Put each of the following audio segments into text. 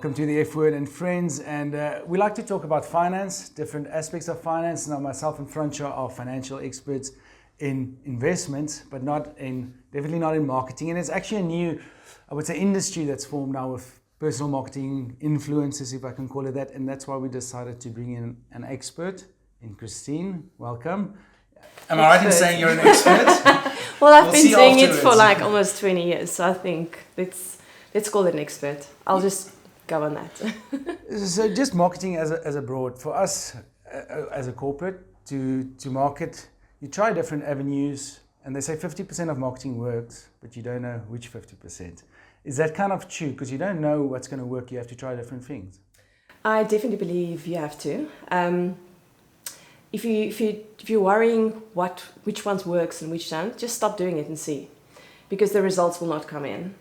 Welcome to the F Word and Friends, and we like to talk about finance, different aspects of finance. Now, myself and Francois are financial experts in investments, but definitely not in marketing. And it's actually a new, I would say, industry that's formed now with personal marketing influencers, if I can call it that. And that's why we decided to bring in an expert, in Christine. Welcome. Am I right in saying you're an expert? Well, I've been doing it for like almost 20 years, so I think let's call it an expert. I'll just go on that. So just marketing as a broad, for us as a corporate to market, you try different avenues, and they say 50% of marketing works, but you don't know which 50%. Is that kind of true? Because you don't know what's going to work, you have to try different things. I definitely believe you have to. If you're worrying which ones works and which don't, just stop doing it and see, because the results will not come in.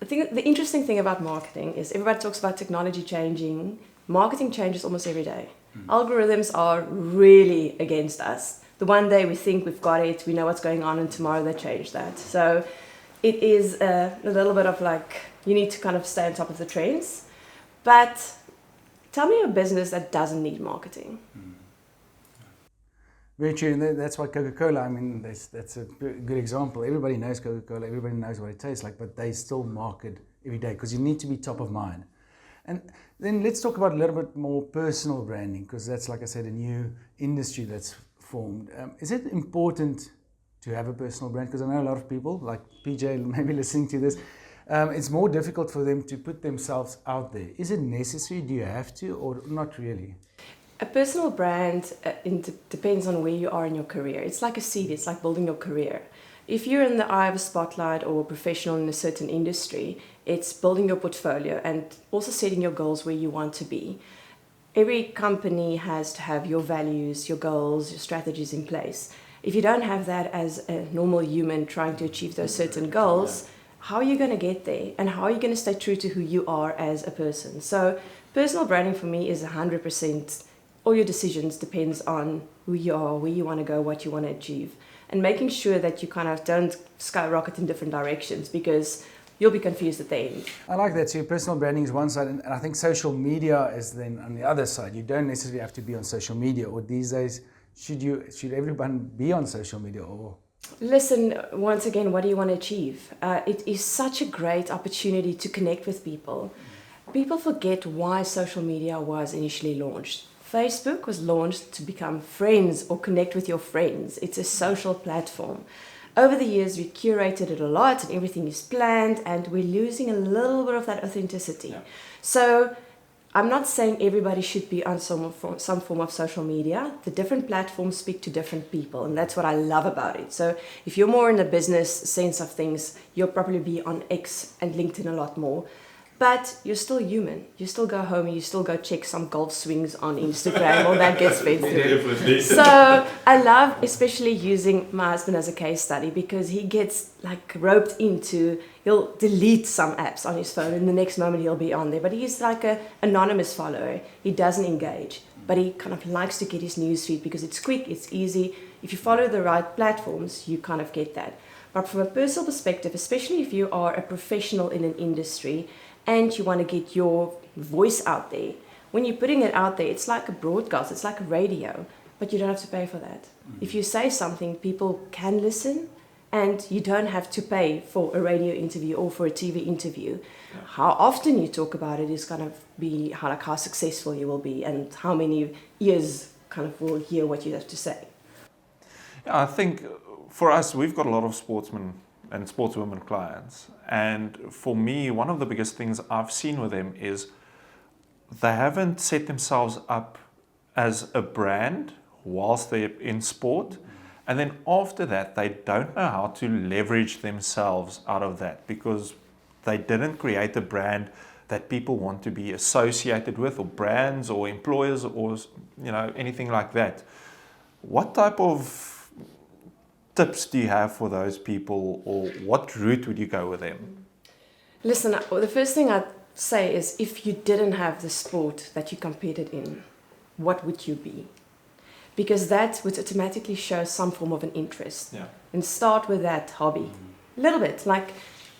I think the interesting thing about marketing is everybody talks about technology changing. Marketing changes almost every day. Algorithms are really against us. The one day we think we've got it, we know what's going on, and tomorrow they change that. So it is a little bit of like, you need to kind of stay on top of the trends. But tell me a business that doesn't need marketing. Very true, and that's why Coca-Cola, I mean, that's a good example. Everybody knows Coca-Cola, everybody knows what it tastes like, but they still market every day because you need to be top of mind. And then let's talk about a little bit more personal branding, because that's, like I said, a new industry that's formed. Is it important to have a personal brand? Because I know a lot of people, like PJ, maybe listening to this, it's more difficult for them to put themselves out there. Is it necessary? Do you have to, or not really? A personal brand depends on where you are in your career. It's like a CV, it's like building your career. If you're in the eye of a spotlight or a professional in a certain industry, it's building your portfolio and also setting your goals where you want to be. Every company has to have your values, your goals, your strategies in place. If you don't have that as a normal human trying to achieve those certain goals, how are you going to get there? And how are you going to stay true to who you are as a person? So personal branding for me is 100%. All your decisions depends on who you are, where you want to go, what you want to achieve, and making sure that you kind of don't skyrocket in different directions, because you'll be confused at the end. I like that. So your personal branding is one side, and I think social media is then on the other side. You don't necessarily have to be on social media, or these days, should everyone be on social media? Or listen, once again, what do you want to achieve? It is such a great opportunity to connect with people. People forget why social media was initially launched. Facebook was launched to become friends or connect with your friends. It's a social platform. Over the years, we curated it a lot and everything is planned, and we're losing a little bit of that authenticity. Yeah. So I'm not saying everybody should be on some form of social media. The different platforms speak to different people, and that's what I love about it. So if you're more in the business sense of things, you'll probably be on X and LinkedIn a lot more. But you're still human. You still go home and you still go check some golf swings on Instagram, or that gets fed through. So I love especially using my husband as a case study, because he gets like roped into, he'll delete some apps on his phone and the next moment he'll be on there. But he's like an anonymous follower. He doesn't engage, but he kind of likes to get his newsfeed because it's quick, it's easy. If you follow the right platforms, you kind of get that. But from a personal perspective, especially if you are a professional in an industry, and you want to get your voice out there, when you're putting it out there, it's like a broadcast, it's like a radio, but you don't have to pay for that. If you say something, people can listen, and you don't have to pay for a radio interview or for a TV interview. How often you talk about it is going to be how successful you will be, and how many ears kind of will hear what you have to say. I think for us, we've got a lot of sportsmen and sportswomen clients. And for me, one of the biggest things I've seen with them is they haven't set themselves up as a brand whilst they're in sport. And then after that, they don't know how to leverage themselves out of that, because they didn't create a brand that people want to be associated with, or brands or employers, or anything like that. What type of tips do you have for those people, or what route would you go with them? Listen, the first thing I'd say is, if you didn't have the sport that you competed in, what would you be? Because that would automatically show some form of an interest. Yeah. And start with that hobby. A little bit,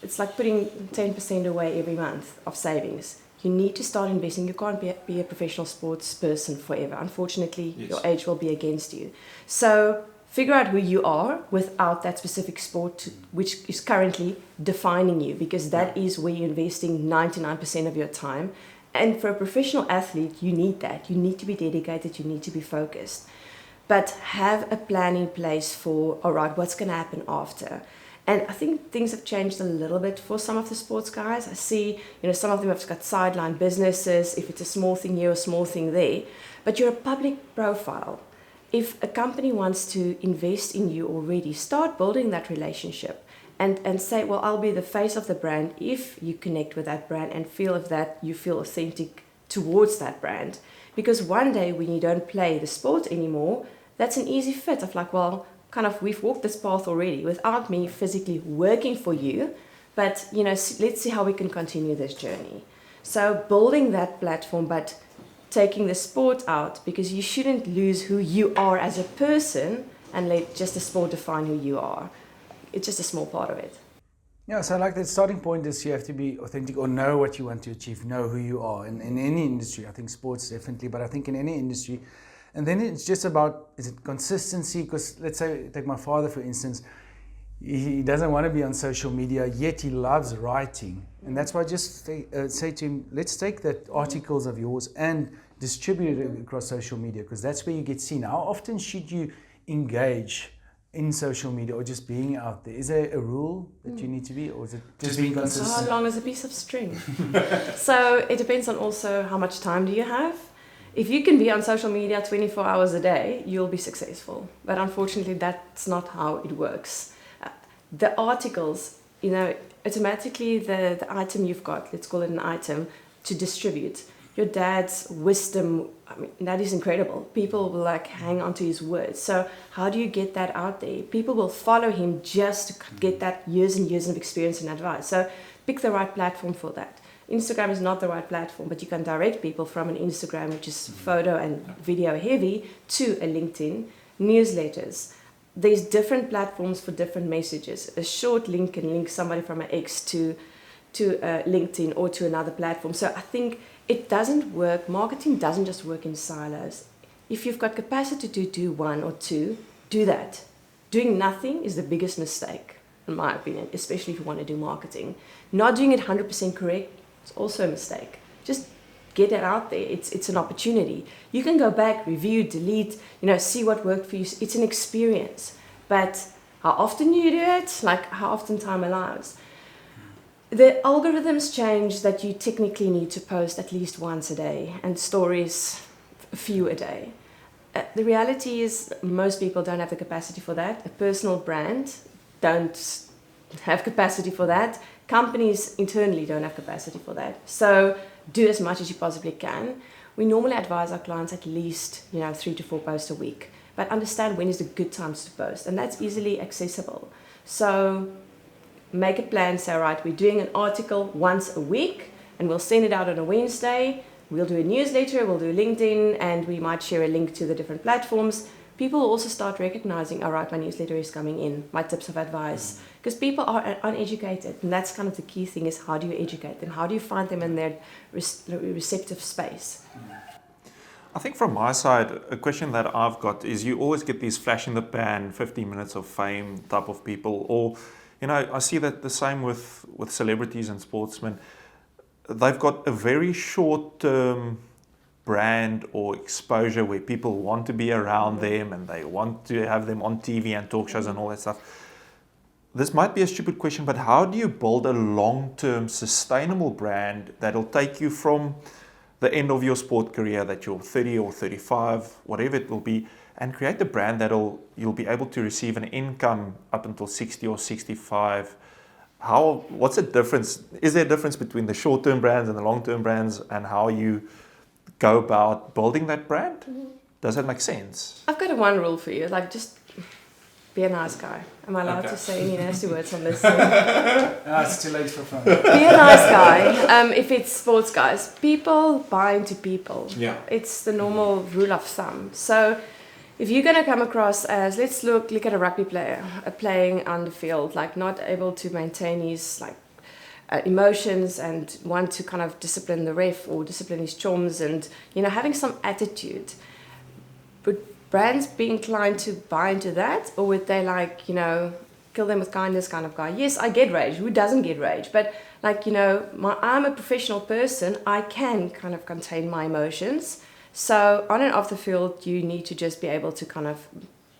it's like putting 10% away every month of savings. You need to start investing. You can't be a professional sports person forever. Unfortunately, your age will be against you. So figure out who you are without that specific sport which is currently defining you, because that is where you're investing 99% of your time. And for a professional athlete, you need that. You need to be dedicated. You need to be focused. But have a plan in place for, all right, what's going to happen after? And I think things have changed a little bit for some of the sports guys. I see, some of them have got sideline businesses, if it's a small thing here, a small thing there. But you're a public profile. If a company wants to invest in you already, start building that relationship and say, well, I'll be the face of the brand if you connect with that brand and feel you feel authentic towards that brand. Because one day when you don't play the sport anymore, that's an easy fit of like, well, we've walked this path already without me physically working for you, but let's see how we can continue this journey. So building that platform, but taking the sport out, because you shouldn't lose who you are as a person and let just the sport define who you are. It's just a small part of it. Yeah, so like the starting point is you have to be authentic or know what you want to achieve, know who you are in any industry. I think sports definitely, but I think in any industry. And then it's just about, is it consistency? Because let's say, take my father for instance, he doesn't want to be on social media, yet he loves writing. And that's why I just say to him, let's take that articles of yours and distribute it across social media, because that's where you get seen. How often should you engage in social media or just being out there? Is there a rule that you need to be, or is it just being consistent? How long is a piece of string? So it depends on also how much time do you have. If you can be on social media 24 hours a day, you'll be successful. But unfortunately, that's not how it works. The articles, automatically the item you've got, let's call it an item, to distribute. Your dad's wisdom, that is incredible. People will hang on to his words. So how do you get that out there? People will follow him just to get that years and years of experience and advice. So pick the right platform for that. Instagram is not the right platform, but you can direct people from an Instagram, which is photo and video heavy, to a LinkedIn, newsletters. There's different platforms for different messages. A short link can link somebody from an X to LinkedIn or to another platform. So I think it doesn't work. Marketing doesn't just work in silos. If you've got capacity to do one or two, do that. Doing nothing is the biggest mistake, in my opinion, especially if you want to do marketing. Not doing it 100% correct, it's also a mistake. Just get it out there. It's an opportunity. You can go back, review, delete, see what worked for you. It's an experience. But how often you do it, how often time allows. The algorithms change that you technically need to post at least once a day and stories a few a day. The reality is most people don't have the capacity for that. A personal brand don't have capacity for that. Companies internally don't have capacity for that. So do as much as you possibly can. We normally advise our clients at least 3 to 4 posts a week, but understand when is the good times to post, and that's easily accessible. So make a plan, say, all right, we're doing an article once a week and we'll send it out on a Wednesday. We'll do a newsletter, we'll do LinkedIn, and we might share a link to the different platforms. People will also start recognizing, all right, my newsletter is coming in, my tips of advice, because people are uneducated. And that's kind of the key thing, is how do you educate them? How do you find them in their receptive space? I think from my side, a question that I've got is, you always get these flash in the pan, 15 minutes of fame type of people, or, I see that the same with celebrities and sportsmen. They've got a very short-term brand or exposure where people want to be around them and they want to have them on TV and talk shows and all that stuff. This might be a stupid question, but how do you build a long-term sustainable brand that'll take you from the end of your sport career, that you're 30 or 35, whatever it will be, and create a brand you'll be able to receive an income up until 60 or 65? What's the difference? Is there a difference between the short-term brands and the long-term brands, and how you go about building that brand? Does that make sense? I've got one rule for you, just be a nice guy. Am I allowed to say any nasty words on this? It's too late for fun. Be a nice guy. If it's sports guys, people buy into people. Yeah. It's the normal rule of thumb. So if you're going to come across as, let's look at a rugby player playing on the field, not able to maintain his emotions and want to kind of discipline the ref or discipline his chums, and having some attitude. Would brands be inclined to buy into that, or would they kill them with kindness kind of guy? Yes, I get rage. Who doesn't get rage? But I'm a professional person. I can kind of contain my emotions. So on and off the field, you need to just be able to kind of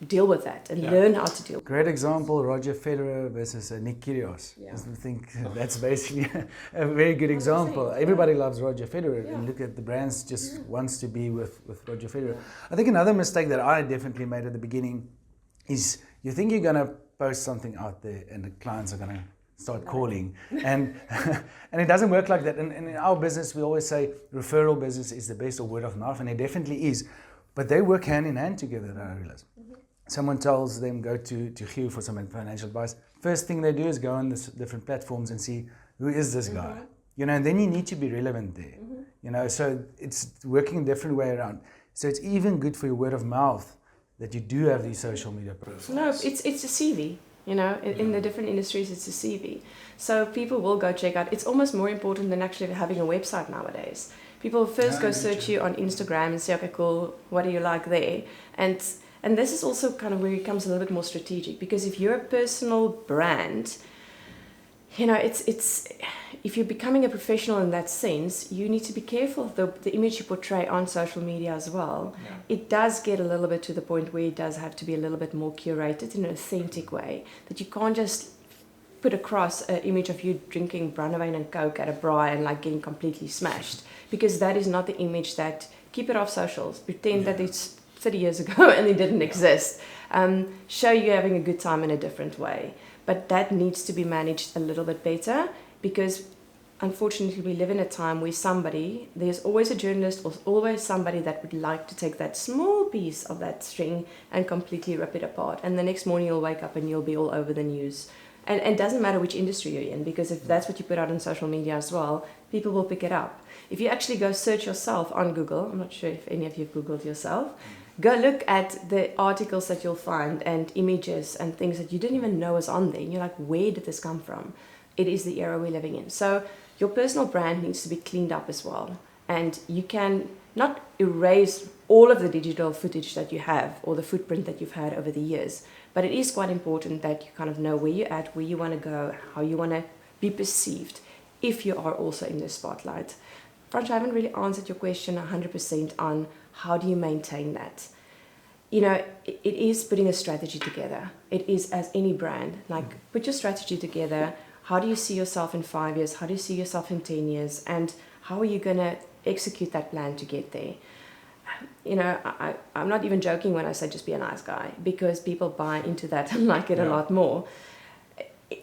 deal with that and learn how to deal. Great example, Roger Federer versus Nick Kyrgios. Yeah. I think that's basically a very good example. Everybody loves Roger Federer, and look at the brands just wants to be with Roger Federer. I think another mistake that I definitely made at the beginning is you think you're going to post something out there and the clients are going to start calling, and and it doesn't work like that. And in our business, we always say referral business is the best, or word of mouth, and it definitely is. But they work hand in hand together, I realize. Someone tells them go to Hugh for some financial advice. First thing they do is go on the different platforms and see who is this guy, and then you need to be relevant there, so it's working a different way around. So it's even good for your word of mouth that you do have these social media profiles. No, it's a CV. In the different industries, it's a CV. So people will go check out. It's almost more important than actually having a website nowadays. People first go search you on Instagram and say, okay, cool, what do you like there? And this is also kind of where it becomes a little bit more strategic, because if you're a personal brand, it's if you're becoming a professional in that sense, you need to be careful of the image you portray on social media as well. Yeah. It does get a little bit to the point where it does have to be a little bit more curated in an authentic way, that you can't just put across an image of you drinking Brandewijn and Coke at a braai and getting completely smashed, because that is not the image that, keep it off socials, pretend that it's 30 years ago and it didn't exist. Show you having a good time in a different way. But that needs to be managed a little bit better, because unfortunately we live in a time where there's always a journalist or always somebody that would like to take that small piece of that string and completely rip it apart. And the next morning you'll wake up and you'll be all over the news. And it doesn't matter which industry you're in, because if that's what you put out on social media as well, people will pick it up. If you actually go search yourself on Google, I'm not sure if any of you have Googled yourself, go look at the articles that you'll find and images and things that you didn't even know was on there. And you're like, where did this come from? It is the era we're living in. So your personal brand needs to be cleaned up as well. And you can not erase all of the digital footage that you have or the footprint that you've had over the years. But it is quite important that you kind of know where you're at, where you want to go, how you want to be perceived if you are also in the spotlight. Frans, I haven't really answered your question 100% on how do you maintain that. It is putting a strategy together. It is, as any brand, put your strategy together. How do you see yourself in 5 years? How do you see yourself in 10 years? And how are you going to execute that plan to get there? I'm not even joking when I say just be a nice guy, because people buy into that and like it a lot more.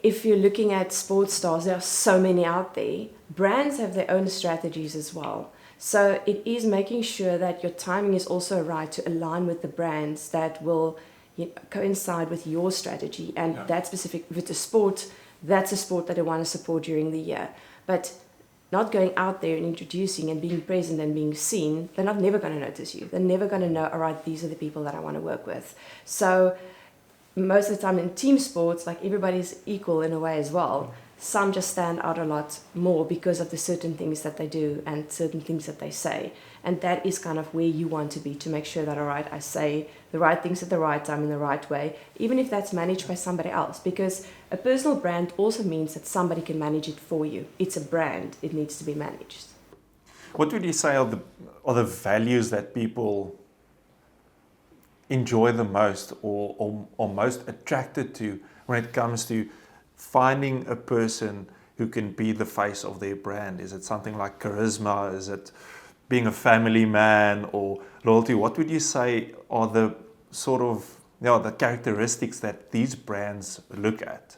If you're looking at sports stars, there are so many out there. Brands have their own strategies as well. So it is making sure that your timing is also right to align with the brands that will coincide with your strategy. And that specific with the sport, that's a sport that I want to support during the year. But not going out there and introducing and being present and being seen, they're never going to notice you. They're never going to know, all right, these are the people that I want to work with. So most of the time in team sports, everybody's equal in a way as well. Some just stand out a lot more because of the certain things that they do and certain things that they say. And that is kind of where you want to be, to make sure that, all right, I say the right things at the right time in the right way, even if that's managed by somebody else. Because a personal brand also means that somebody can manage it for you. It's a brand. It needs to be managed. What would you say are the values that people enjoy the most or most attracted to when it comes to finding a person who can be the face of their brand? Is it something like charisma? Is it being a family man or loyalty? What would you say are the sort of the characteristics that these brands look at?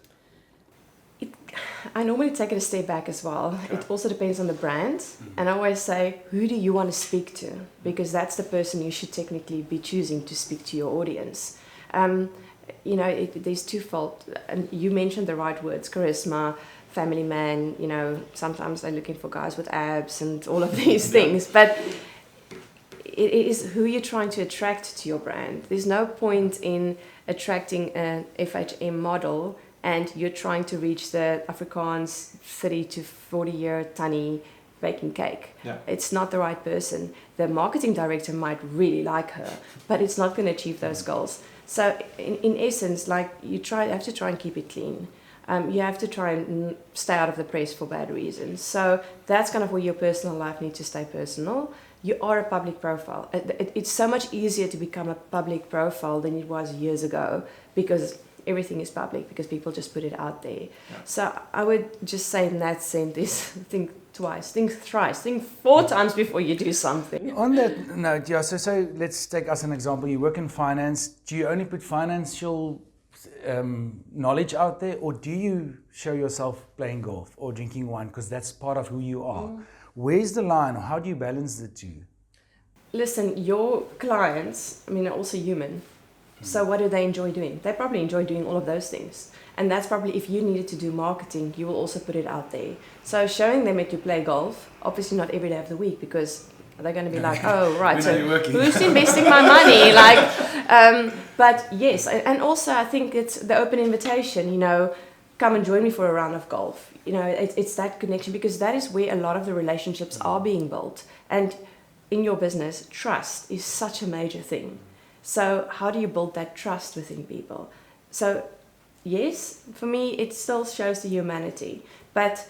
I normally take it a step back as well. Yeah. It also depends on the brand. And I always say, who do you want to speak to? Because that's the person you should technically be choosing to speak to your audience. There's twofold. And you mentioned the right words, charisma, family man. Sometimes they're looking for guys with abs and all of these things. But it is who you're trying to attract to your brand. There's no point in attracting an FHM model and you're trying to reach the Afrikaans 30 to 40 year tannie baking cake. Yeah. It's not the right person. The marketing director might really like her, but it's not going to achieve those goals. So in essence, like you have to try and keep it clean. You have to try and stay out of the press for bad reasons. So that's kind of where your personal life needs to stay personal. You are a public profile. It's so much easier to become a public profile than it was years ago, because everything is public, because people just put it out there. Yeah. So I would just say in that sense is think twice, think thrice, think 4 times before you do something. On that note, yeah, so let's take us an example. You work in finance. Do you only put financial knowledge out there, or do you show yourself playing golf or drinking wine, because that's part of who you are? Where's the line, or how do you balance the two? Listen, your clients, I mean, are also human. So what do they enjoy doing? They probably enjoy doing all of those things. And that's probably, if you needed to do marketing, you will also put it out there. So showing them that you play golf, obviously not every day of the week, because they're going to be like, oh, right, so who's investing my money? But yes, and also I think it's the open invitation, come and join me for a round of golf. It's that connection, because that is where a lot of the relationships are being built. And in your business, trust is such a major thing. So how do you build that trust within people? So yes, for me, it still shows the humanity, but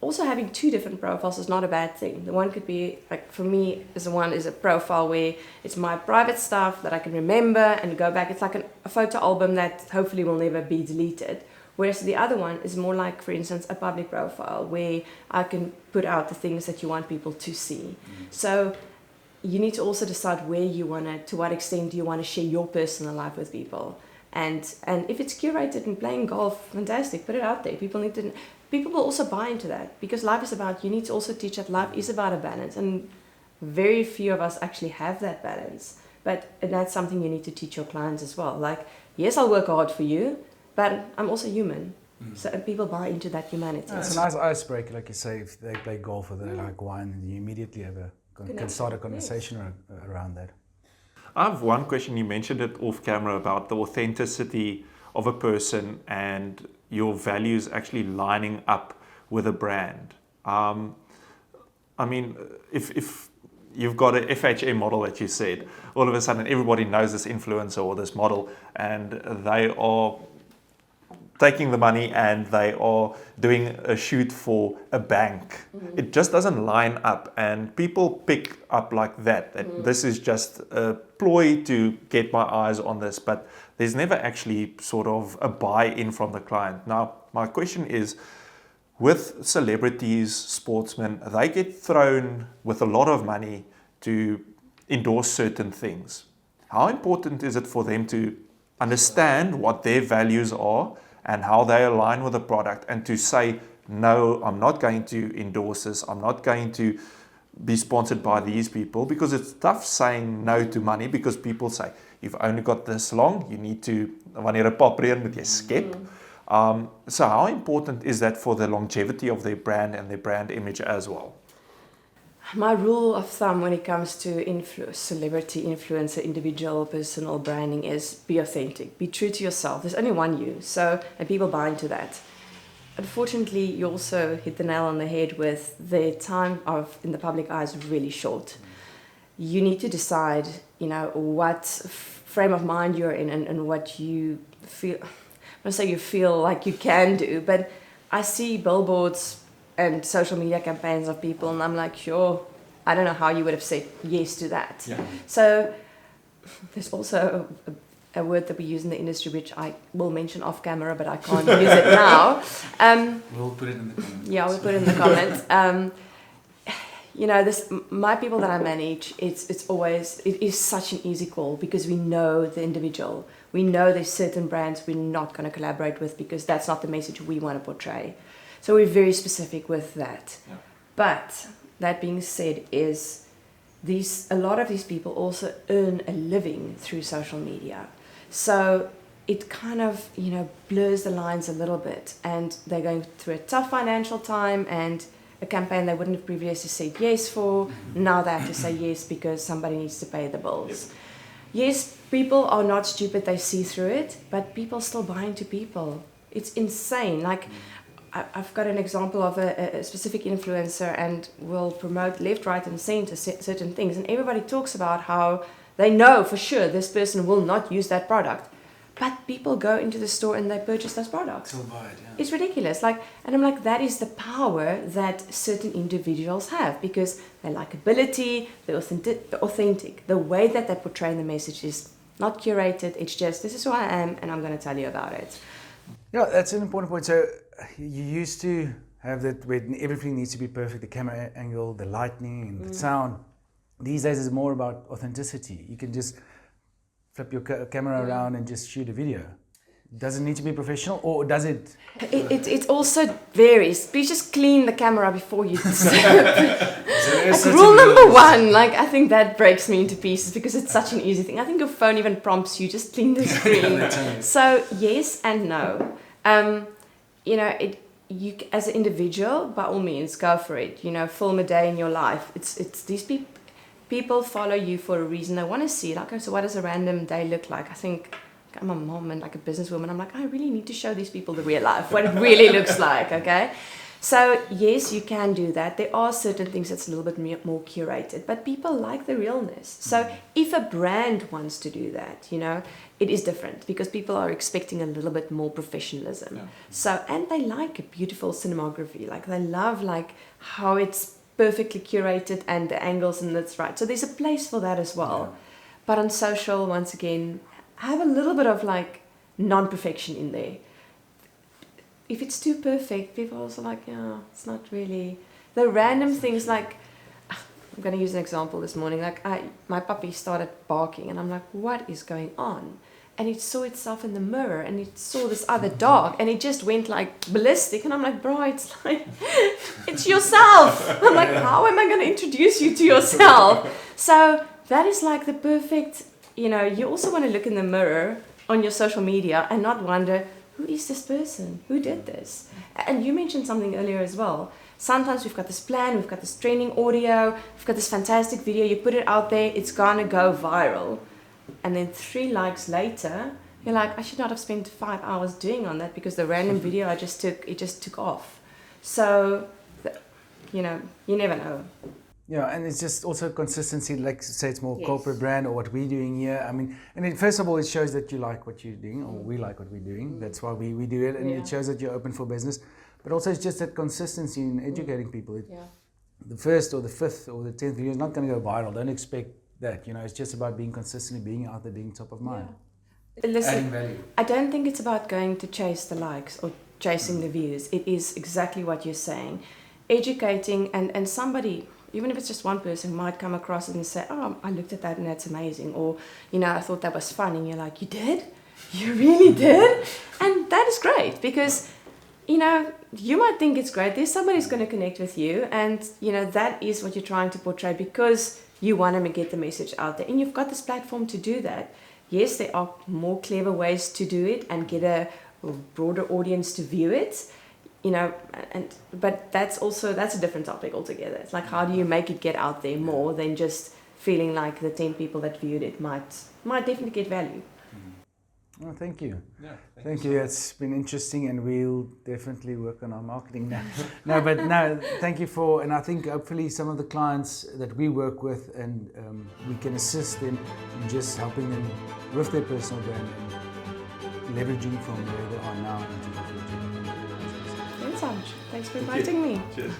also having 2 different profiles is not a bad thing. The one could be, like for me, is a profile where it's my private stuff that I can remember and go back. It's like a photo album that hopefully will never be deleted. Whereas the other one is more like, for instance, a public profile where I can put out the things that you want people to see. So you need to also decide where you want to what extent do you want to share your personal life with people. And if it's curated and playing golf, fantastic, put it out there. People will also buy into that, because life is about, you need to also teach that life is about a balance, and very few of us actually have that balance. And that's something you need to teach your clients as well. Like, yes, I'll work hard for you, but I'm also human. So people buy into that humanity. Yeah, it's a nice icebreaker, like you say, if they play golf or they like wine, and you immediately can start a conversation around that. I have one question. You mentioned it off camera about the authenticity of a person and your values actually lining up with a brand. I mean, if you've got an FHA model that you said, all of a sudden everybody knows this influencer or this model, and they are taking the money and they are doing a shoot for a bank. It just doesn't line up, and people pick up like that this is just a ploy to get my eyes on this, but there's never actually sort of a buy-in from the client. Now, my question is, with celebrities, sportsmen, they get thrown with a lot of money to endorse certain things. How important is it for them to understand what their values are and how they align with the product, and to say, no, I'm not going to endorse this, I'm not going to be sponsored by these people? Because it's tough saying no to money, because people say, you've only got this long, you need to, wanneer 'n pap reën moet jy skep. So how important is that for the longevity of their brand and their brand image as well? My rule of thumb when it comes to celebrity, influencer, individual, personal branding is be authentic, be true to yourself. There's only one you, and people buy into that. Unfortunately, you also hit the nail on the head with the time in the public eye is really short. You need to decide, what frame of mind you're in and what you feel. I'm going to say you feel like you can do, but I see billboards and social media campaigns of people, and I'm like, sure, I don't know how you would have said yes to that. Yeah. So there's also a word that we use in the industry, which I will mention off camera, but I can't use it now. We'll put it in the comments. Yeah, we'll put it in the comments. My people that I manage, it is such an easy call, because we know the individual. We know there's certain brands we're not going to collaborate with, because that's not the message we want to portray. So we're very specific with that. Yeah. But that being said, a lot of these people also earn a living through social media. So it kind of, blurs the lines a little bit, and they're going through a tough financial time, and a campaign they wouldn't have previously said yes for, now they have to say yes because somebody needs to pay the bills. Yes, people are not stupid, they see through it, but people still buy into people. It's insane. Like, I've got an example of a specific influencer, and will promote left, right, and center certain things, and everybody talks about how they know for sure this person will not use that product, but people go into the store and they purchase those products. It's ridiculous. Like, and I'm like, that is the power that certain individuals have, because they likability, they're authentic. The way that they portray the message is not curated. It's just, this is who I am, and I'm going to tell you about it. Yeah, that's an important point. So you used to have that when everything needs to be perfect, the camera angle, the lighting, and the sound. These days it's more about authenticity. You can just flip your camera around and just shoot a video. Does it need to be professional, or does it? It also varies. Please just clean the camera before you like, rule number one, like, I think that breaks me into pieces, because it's such an easy thing. I think your phone even prompts you, just clean the screen. So yes and no. You know, you as an individual, by all means, go for it. You know, film a day in your life. It's these people follow you for a reason. They want to see, like, so what does a random day look like? I think I'm a mom and like a businesswoman. I'm like, I really need to show these people the real life, what it really looks like. Okay. So yes, you can do that. There are certain things that's a little bit more curated, but people like the realness. So if a brand wants to do that, you know, it is different, because people are expecting a little bit more professionalism. Yeah. So, and they like a beautiful cinematography. Like, they love like how it's perfectly curated and the angles and that's right. So there's a place for that as well. Yeah. But on social, once again, have a little bit of like non-perfection in there. If it's too perfect, people are also like, yeah, it's not really. The random things, like, I'm going to use an example this morning. Like, my puppy started barking, and I'm like, what is going on? And it saw itself in the mirror, and it saw this other dog, and it just went like ballistic. And I'm like, bro, it's like, it's yourself. I'm like, how am I going to introduce you to yourself? So that is like the perfect, you know, you also want to look in the mirror on your social media and not wonder, who is this person? Who did this? And you mentioned something earlier as well. Sometimes we've got this plan, we've got this training audio, we've got this fantastic video, you put it out there, it's gonna go viral. And then 3 likes later, you're like, I should not have spent 5 hours doing on that, because the random video I just took, it just took off. So, you know, you never know. Yeah, and it's just also consistency, like say it's more corporate brand or what we're doing here. I mean, and first of all, it shows that you like what you're doing, or we like what we're doing. That's why we do it, and it shows that you're open for business. But also it's just that consistency in educating people. The first or the 5th or the 10th video is not going to go viral. Don't expect that, you know. It's just about being consistent, being out there, being top of mind. Listen, adding value. I don't think it's about going to chase the likes or chasing the views. It is exactly what you're saying. Educating, and somebody, even if it's just one person, might come across it and say, oh, I looked at that and that's amazing. Or, you know, I thought that was fun. And you're like, you did? You really did? And that is great, because, you know, you might think it's great. There's somebody who's going to connect with you. And, you know, that is what you're trying to portray, because you want to get the message out there. And you've got this platform to do that. Yes, there are more clever ways to do it and get a broader audience to view it. You know, but that's a different topic altogether. It's like, how do you make it get out there more than just feeling like the 10 people that viewed it might definitely get value. Oh, thank you. Yeah, thank you. It's been interesting, and we'll definitely work on our marketing now. No, thank you and I think hopefully some of the clients that we work with, and we can assist them in just helping them with their personal brand and leveraging from where they are now into the future. Thanks for inviting me. Cheers.